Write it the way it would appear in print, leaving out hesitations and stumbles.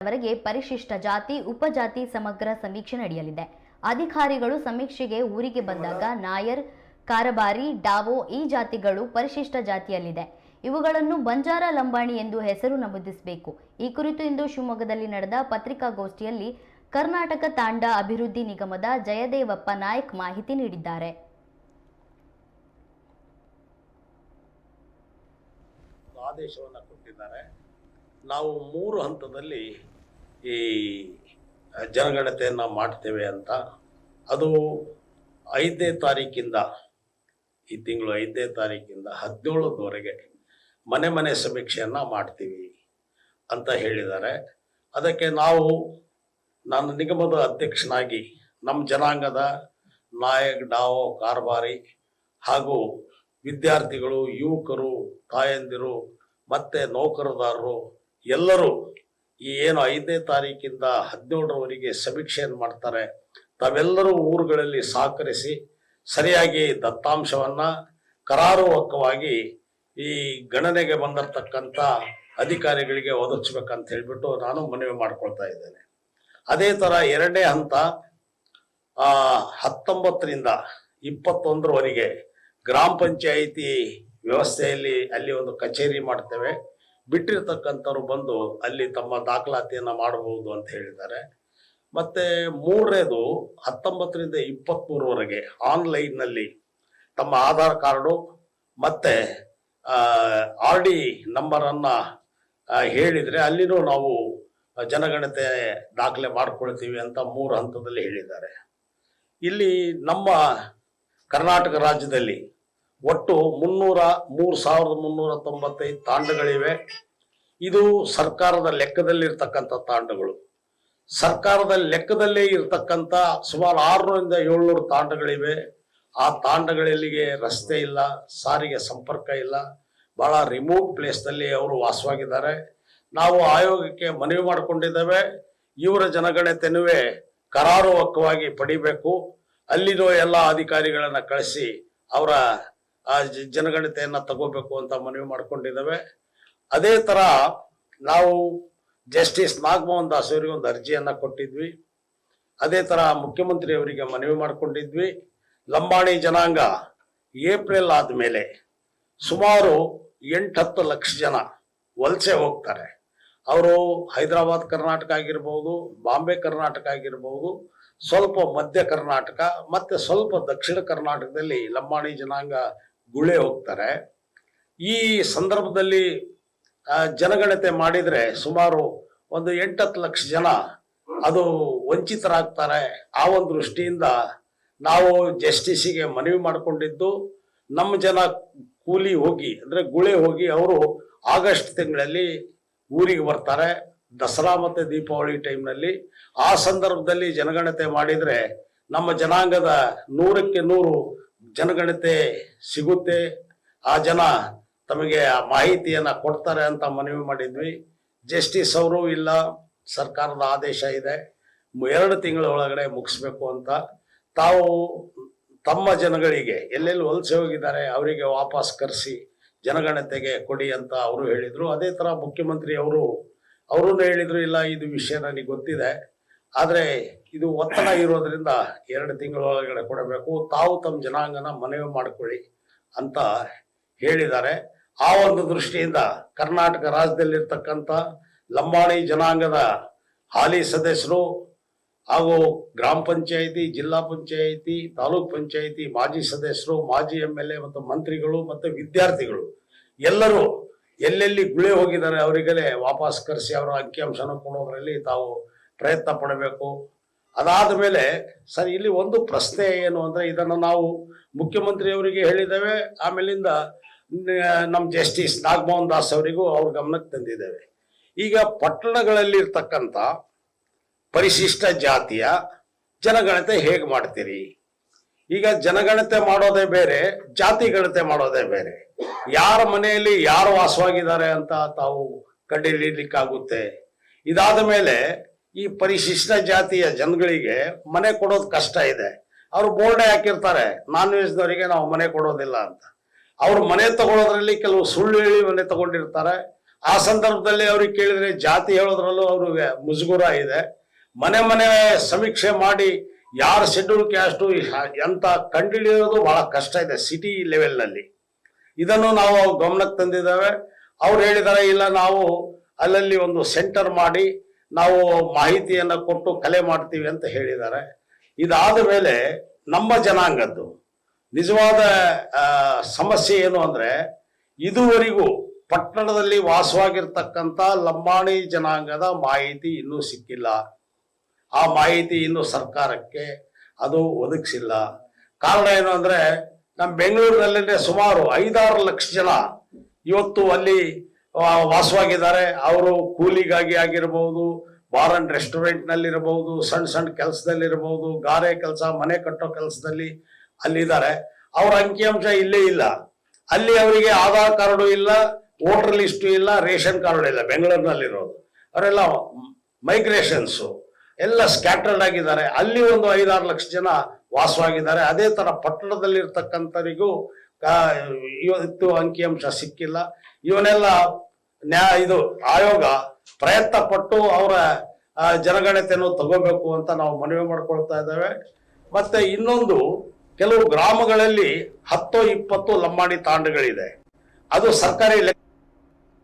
ವರೆಗೆ ಪರಿಶಿಷ್ಟ ಜಾತಿ ಉಪಜಾತಿ ಸಮಗ್ರ ಸಮೀಕ್ಷೆ ನಡೆಯಲಿದೆ. ಅಧಿಕಾರಿಗಳು ಸಮೀಕ್ಷೆಗೆ ಊರಿಗೆ ಬಂದಾಗ ನಾಯರ್, ಕಾರಬಾರಿ, ಡಾವೋ ಈ ಜಾತಿಗಳು ಪರಿಶಿಷ್ಟ ಜಾತಿಯಲ್ಲಿದೆ. ಇವುಗಳನ್ನು ಬಂಜಾರ ಲಂಬಾಣಿ ಎಂದು ಹೆಸರು ನಮೂದಿಸಬೇಕು. ಈ ಕುರಿತು ಇಂದು ಶಿವಮೊಗ್ಗದಲ್ಲಿ ನಡೆದ ಪತ್ರಿಕಾಗೋಷ್ಠಿಯಲ್ಲಿ ಕರ್ನಾಟಕ ತಾಂಡ ಅಭಿವೃದ್ಧಿ ನಿಗಮದ ಜಯದೇವಪ್ಪ ನಾಯಕ್ ಮಾಹಿತಿ ನೀಡಿದ್ದಾರೆ. ಆದೇಶವನ್ನು ಕೊಟ್ಟಿದ್ದಾರೆ. ನಾವು 3 ಹಂತದಲ್ಲಿ ಈ ಜನಗಣತಿಯನ್ನು ಮಾಡ್ತೇವೆ ಅಂತ. ಅದು 5ನೇ ತಾರೀಕಿಂದ, ಈ ತಿಂಗಳು 5ನೇ ತಾರೀಕಿಂದ 17ರವರೆಗೆ ಮನೆ ಮನೆ ಸಮೀಕ್ಷೆಯನ್ನು ಮಾಡ್ತೀವಿ ಅಂತ ಹೇಳಿದ್ದಾರೆ. ಅದಕ್ಕೆ ನಾನು ನಿಗಮದ ಅಧ್ಯಕ್ಷನಾಗಿ ನಮ್ಮ ಜನಾಂಗದ ನಾಯಕ್, ಡಾವೋ, ಕಾರಬಾರಿ ಹಾಗೂ ವಿದ್ಯಾರ್ಥಿಗಳು, ಯುವಕರು, ತಾಯಂದಿರು ಮತ್ತು ನೌಕರದಾರರು ಎಲ್ಲರೂ ಈ ಏನು 5ನೇ ತಾರೀಕಿಂದ 17ರವರೆಗೆ ಸಮೀಕ್ಷೆಯನ್ನು ಮಾಡ್ತಾರೆ, ತಾವೆಲ್ಲರೂ ಊರುಗಳಲ್ಲಿ ಸಹಕರಿಸಿ ಸರಿಯಾಗಿ ದತ್ತಾಂಶವನ್ನು ಕರಾರುವಕ್ಕವಾಗಿ ಈ ಗಣನೆಗೆ ಬಂದಿರತಕ್ಕಂಥ ಅಧಿಕಾರಿಗಳಿಗೆ ಒದಗಿಸ್ಬೇಕಂತ ಹೇಳಿಬಿಟ್ಟು ನಾನು ಮನವಿ ಮಾಡ್ಕೊಳ್ತಾ ಇದ್ದೇನೆ. ಅದೇ ಥರ 2ನೇ ಹಂತ 19ರಿಂದ 21ರವರೆಗೆ ಗ್ರಾಮ ಪಂಚಾಯಿತಿ ವ್ಯವಸ್ಥೆಯಲ್ಲಿ ಅಲ್ಲಿ ಒಂದು ಕಚೇರಿ ಮಾಡ್ತೇವೆ. ಬಿಟ್ಟಿರ್ತಕ್ಕಂಥವ್ರು ಬಂದು ಅಲ್ಲಿ ತಮ್ಮ ದಾಖಲಾತಿಯನ್ನು ಮಾಡಬಹುದು ಅಂತ ಹೇಳಿದ್ದಾರೆ. ಮತ್ತು 3ನೇದು 19ರಿಂದ 23ರವರೆಗೆ ಆನ್ಲೈನ್ನಲ್ಲಿ ತಮ್ಮ ಆಧಾರ್ ಕಾರ್ಡು ಮತ್ತು RD ನಂಬರನ್ನು ಹೇಳಿದರೆ ಅಲ್ಲಿನೂ ನಾವು ಜನಗಣತಿ ದಾಖಲೆ ಮಾಡ್ಕೊಳ್ತೀವಿ ಅಂತ 3 ಹಂತದಲ್ಲಿ ಹೇಳಿದ್ದಾರೆ. ಇಲ್ಲಿ ನಮ್ಮ ಕರ್ನಾಟಕ ರಾಜ್ಯದಲ್ಲಿ ಒಟ್ಟು 3,395 ತಾಂಡಗಳಿವೆ. ಇದು ಸರ್ಕಾರದ ಲೆಕ್ಕದಲ್ಲಿರ್ತಕ್ಕಂಥ ತಾಂಡಗಳು. ಸರ್ಕಾರದ ಲೆಕ್ಕದಲ್ಲೇ ಇರ್ತಕ್ಕಂಥ ಸುಮಾರು 600ರಿಂದ 700 ತಾಂಡಗಳಿವೆ. ಆ ತಾಂಡಗಳಲ್ಲಿಗೆ ರಸ್ತೆ ಇಲ್ಲ, ಸಾರಿಗೆ ಸಂಪರ್ಕ ಇಲ್ಲ, ಭಾಳ ರಿಮೋಟ್ ಪ್ಲೇಸ್ನಲ್ಲಿ ಅವರು ವಾಸವಾಗಿದ್ದಾರೆ. ನಾವು ಆಯೋಗಕ್ಕೆ ಮನವಿ ಮಾಡಿಕೊಂಡಿದ್ದೇವೆ, ಇವರ ಜನಗಣತಿನೂ ಕರಾರುವಕ್ಕವಾಗಿ ಪಡಿಬೇಕು, ಅಲ್ಲಿರೋ ಎಲ್ಲ ಅಧಿಕಾರಿಗಳನ್ನು ಕಳಿಸಿ ಅವರ ಜನಗಣತಿಯನ್ನು ತಗೋಬೇಕು ಅಂತ ಮನವಿ ಮಾಡ್ಕೊಂಡಿದ್ದೇವೆ. ಅದೇ ಥರ ನಾವು ಜಸ್ಟಿಸ್ ನಾಗಮೋಹನ್ ದಾಸ್ ಅವರಿಗೆ ಒಂದು ಅರ್ಜಿಯನ್ನು ಕೊಟ್ಟಿದ್ವಿ. ಅದೇ ಥರ ಮುಖ್ಯಮಂತ್ರಿ ಅವರಿಗೆ ಮನವಿ ಮಾಡ್ಕೊಂಡಿದ್ವಿ. ಲಂಬಾಣಿ ಜನಾಂಗ ಏಪ್ರಿಲ್ ಆದಮೇಲೆ ಸುಮಾರು 8-10 ಲಕ್ಷ ಜನ ವಲಸೆ ಹೋಗ್ತಾರೆ. ಅವರು ಹೈದರಾಬಾದ್ ಕರ್ನಾಟಕ ಆಗಿರ್ಬೋದು, ಬಾಂಬೆ ಕರ್ನಾಟಕ ಆಗಿರ್ಬೋದು, ಸ್ವಲ್ಪ ಮಧ್ಯ ಕರ್ನಾಟಕ ಮತ್ತು ಸ್ವಲ್ಪ ದಕ್ಷಿಣ ಕರ್ನಾಟಕದಲ್ಲಿ ಲಂಬಾಣಿ ಜನಾಂಗ ಗುಳೆ ಹೋಗ್ತಾರೆ. ಈ ಸಂದರ್ಭದಲ್ಲಿ ಜನಗಣತಿ ಮಾಡಿದರೆ ಸುಮಾರು ಒಂದು 8-10 ಲಕ್ಷ ಜನ ಅದು ವಂಚಿತರಾಗ್ತಾರೆ. ಆ ಒಂದು ದೃಷ್ಟಿಯಿಂದ ನಾವು ಜಸ್ಟಿಸಿಗೆ ಮನವಿ ಮಾಡಿಕೊಂಡಿದ್ದು, ನಮ್ಮ ಜನ ಕೂಲಿ ಹೋಗಿ ಅಂದರೆ ಗುಳೆ ಹೋಗಿ ಅವರು ಆಗಸ್ಟ್ ತಿಂಗಳಲ್ಲಿ ಊರಿಗೆ ಬರ್ತಾರೆ, ದಸರಾ ಮತ್ತು ದೀಪಾವಳಿ ಟೈಮ್ನಲ್ಲಿ. ಆ ಸಂದರ್ಭದಲ್ಲಿ ಜನಗಣತಿ ಮಾಡಿದರೆ ನಮ್ಮ ಜನಾಂಗದ 100ಕ್ಕೆ 100 ಜನಗಣತಿ ಸಿಗುತ್ತೆ. ಆ ಜನ ತಮಗೆ ಆ ಮಾಹಿತಿಯನ್ನು ಕೊಡ್ತಾರೆ ಅಂತ ಮನವಿ ಮಾಡಿದ್ವಿ. ಜಸ್ಟಿಸ್ ಅವರು ಇಲ್ಲ, ಸರ್ಕಾರದ ಆದೇಶ ಇದೆ, 2 ತಿಂಗಳ ಒಳಗಡೆ ಮುಗಿಸ್ಬೇಕು ಅಂತ. ತಾವು ತಮ್ಮ ಜನಗಳಿಗೆ ಎಲ್ಲೆಲ್ಲಿ ವಲಸೆ ಹೋಗಿದ್ದಾರೆ ಅವರಿಗೆ ವಾಪಸ್ ಕರೆಸಿ ಜನಗಣತಿಗೆ ಕೊಡಿ ಅಂತ ಅವರು ಹೇಳಿದರು. ಅದೇ ಥರ ಮುಖ್ಯಮಂತ್ರಿ ಅವರು ಹೇಳಿದರು, ಇಲ್ಲ ಇದು ವಿಷಯ ನನಗೆ ಗೊತ್ತಿದೆ, ಆದರೆ ಇದು ಒತ್ತಡ ಇರೋದ್ರಿಂದ 2 ತಿಂಗಳ ಒಳಗಡೆ ಕೊಡಬೇಕು, ತಾವು ತಮ್ಮ ಜನಾಂಗನ ಮನವಿ ಮಾಡಿಕೊಳ್ಳಿ ಅಂತ ಹೇಳಿದ್ದಾರೆ. ಆ ಒಂದು ದೃಷ್ಟಿಯಿಂದ ಕರ್ನಾಟಕ ರಾಜ್ಯದಲ್ಲಿರ್ತಕ್ಕಂಥ ಲಂಬಾಣಿ ಜನಾಂಗದ ಹಾಲಿ ಸದಸ್ಯರು ಹಾಗೂ ಗ್ರಾಮ ಪಂಚಾಯಿತಿ, ಜಿಲ್ಲಾ ಪಂಚಾಯಿತಿ, ತಾಲೂಕ್ ಪಂಚಾಯಿತಿ ಮಾಜಿ ಸದಸ್ಯರು, ಮಾಜಿ MLA ಮತ್ತು ಮಂತ್ರಿಗಳು ಮತ್ತು ವಿದ್ಯಾರ್ಥಿಗಳು ಎಲ್ಲರೂ ಎಲ್ಲೆಲ್ಲಿ ಗುಳೆ ಹೋಗಿದ್ದಾರೆ ಅವರಿಗೆಲ್ಲೇ ವಾಪಸ್ ಕರೆಸಿ ಅವರ ಅಂಕಿಅಂಶನ ಕೊಡೋದ್ರಲ್ಲಿ ತಾವು ಪ್ರಯತ್ನ ಪಡಬೇಕು. ಅದಾದ ಮೇಲೆ ಸರ್, ಇಲ್ಲಿ ಒಂದು ಪ್ರಶ್ನೆ ಏನು ಅಂದರೆ, ಇದನ್ನು ನಾವು ಮುಖ್ಯಮಂತ್ರಿಯವರಿಗೆ ಹೇಳಿದ್ದೇವೆ, ಆಮೇಲಿಂದ ನಮ್ಮ ಜಸ್ಟಿಸ್ ನಾಗಮೋಹನ್ ದಾಸ್ ಅವರಿಗೂ ಅವ್ರ ಗಮನಕ್ಕೆ ತಂದಿದ್ದೇವೆ. ಈಗ ಪಟ್ಟಣಗಳಲ್ಲಿರ್ತಕ್ಕಂಥ ಪರಿಶಿಷ್ಟ ಜಾತಿಯ ಜನಗಣತಿ ಹೇಗೆ ಮಾಡ್ತೀರಿ? ಈಗ ಜನಗಣತಿ ಮಾಡೋದೇ ಬೇರೆ, ಜಾತಿ ಗಣತಿ ಮಾಡೋದೇ ಬೇರೆ. ಯಾರ ಮನೆಯಲ್ಲಿ ಯಾರು ವಾಸವಾಗಿದ್ದಾರೆ ಅಂತ ತಾವು ಕಂಡುಹಿಡಿಯಲಿಕ್ಕಾಗುತ್ತೆ. ಇದಾದ ಮೇಲೆ ಈ ಪರಿಶಿಷ್ಟ ಜಾತಿಯ ಜನಗಳಿಗೆ ಮನೆ ಕೊಡೋದು ಕಷ್ಟ ಇದೆ. ಅವರು ಬೋರ್ಡೇ ಹಾಕಿರ್ತಾರೆ, ನಾನ್ ವೆಜ್ನವರಿಗೆ ನಾವು ಮನೆ ಕೊಡೋದಿಲ್ಲ ಅಂತ. ಅವ್ರು ಮನೆ ತಗೊಳ್ಳೋದ್ರಲ್ಲಿ ಕೆಲವು ಸುಳ್ಳು ಹೇಳಿ ಮನೆ ತಗೊಂಡಿರ್ತಾರೆ. ಆ ಸಂದರ್ಭದಲ್ಲಿ ಅವ್ರಿಗೆ ಕೇಳಿದ್ರೆ ಜಾತಿ ಹೇಳೋದ್ರಲ್ಲೂ ಅವ್ರಿಗೆ ಮುಜುಗುರ ಇದೆ. ಮನೆ ಮನೆ ಸಮೀಕ್ಷೆ ಮಾಡಿ ಯಾರು ಶೆಡ್ಯೂಲ್ ಕ್ಯಾಸ್ಟು ಅಂತ ಕಂಡುಹಿಡಿಯೋದು ಬಹಳ ಕಷ್ಟ ಇದೆ ಸಿಟಿ ಲೆವೆಲ್ನಲ್ಲಿ. ಇದನ್ನು ನಾವು ಗಮನಕ್ಕೆ ತಂದಿದ್ದೇವೆ. ಅವ್ರು ಹೇಳಿದ್ದಾರೆ ಇಲ್ಲ ನಾವು ಅಲ್ಲಲ್ಲಿ ಒಂದು ಸೆಂಟರ್ ಮಾಡಿ ನಾವು ಮಾಹಿತಿಯನ್ನ ಕೊಟ್ಟು ಕಲೆ ಮಾಡ್ತೀವಿ ಅಂತ ಹೇಳಿದ್ದಾರೆ. ಇದಾದ ಮೇಲೆ ನಮ್ಮ ಜನಾಂಗದ್ದು ನಿಜವಾದ ಸಮಸ್ಯೆ ಏನು ಅಂದ್ರೆ, ಇದುವರೆಗೂ ಪಟ್ಟಣದಲ್ಲಿ ವಾಸವಾಗಿರ್ತಕ್ಕಂಥ ಲಂಬಾಣಿ ಜನಾಂಗದ ಮಾಹಿತಿ ಇನ್ನೂ ಸಿಕ್ಕಿಲ್ಲ. ಆ ಮಾಹಿತಿ ಇನ್ನು ಸರ್ಕಾರಕ್ಕೆ ಅದು ಒದಗಿಸಿಲ್ಲ. ಕಾರಣ ಏನು ಅಂದ್ರೆ, ನಮ್ಮ ಬೆಂಗಳೂರಿನಲ್ಲೇ ಸುಮಾರು 5-6 ಲಕ್ಷ ಜನ ಇವತ್ತು ಅಲ್ಲಿ ವಾಸವಾಗಿದ್ದಾರೆ. ಅವರು ಕೂಲಿಗಾಗಿ ಆಗಿರಬಹುದು, ಬಾರ್ ಅಂಡ್ ರೆಸ್ಟೋರೆಂಟ್ ನಲ್ಲಿ ಇರಬಹುದು, ಸಣ್ಣ ಸಣ್ಣ ಕೆಲಸದಲ್ಲಿ ಇರಬಹುದು, ಗಾರೆ ಕೆಲಸ, ಮನೆ ಕಟ್ಟೋ ಕೆಲಸದಲ್ಲಿ ಅಲ್ಲಿದ್ದಾರೆ. ಅವ್ರ ಅಂಕಿಅಂಶ ಇಲ್ಲೇ ಇಲ್ಲ. ಅಲ್ಲಿ ಅವರಿಗೆ ಆಧಾರ್ ಕಾರ್ಡು ಇಲ್ಲ, ವೋಟರ್ ಲಿಸ್ಟು ಇಲ್ಲ, ರೇಷನ್ ಕಾರ್ಡು ಇಲ್ಲ. ಬೆಂಗಳೂರಿನಲ್ಲಿರೋದು ಅವರೆಲ್ಲ ಮೈಗ್ರೇಷನ್ಸು ಎಲ್ಲ ಸ್ಕ್ಯಾಟರ್ಡ್ ಆಗಿದ್ದಾರೆ. ಅಲ್ಲಿ ಒಂದು 5-6 ಲಕ್ಷ ಜನ ವಾಸವಾಗಿದ್ದಾರೆ. ಅದೇ ತರ ಪಟ್ಟಣದಲ್ಲಿ ಇರ್ತಕ್ಕಂಥವರಿಗೂ ಇವತ್ತು ಅಂಕಿಅಂಶ ಸಿಕ್ಕಿಲ್ಲ. ಇವನ್ನೆಲ್ಲ ಇದು ಆಯೋಗ ಪ್ರಯತ್ನ ಪಟ್ಟು ಅವರ ಜನಗಣತಿಯನ್ನು ತಗೋಬೇಕು ಅಂತ ನಾವು ಮನವಿ ಮಾಡ್ಕೊಳ್ತಾ ಇದ್ದೇವೆ. ಮತ್ತೆ ಇನ್ನೊಂದು, ಕೆಲವು ಗ್ರಾಮಗಳಲ್ಲಿ 10-20 ಲಂಬಾಣಿ ತಾಂಡಗಳಿದೆ. ಅದು ಸರ್ಕಾರಿ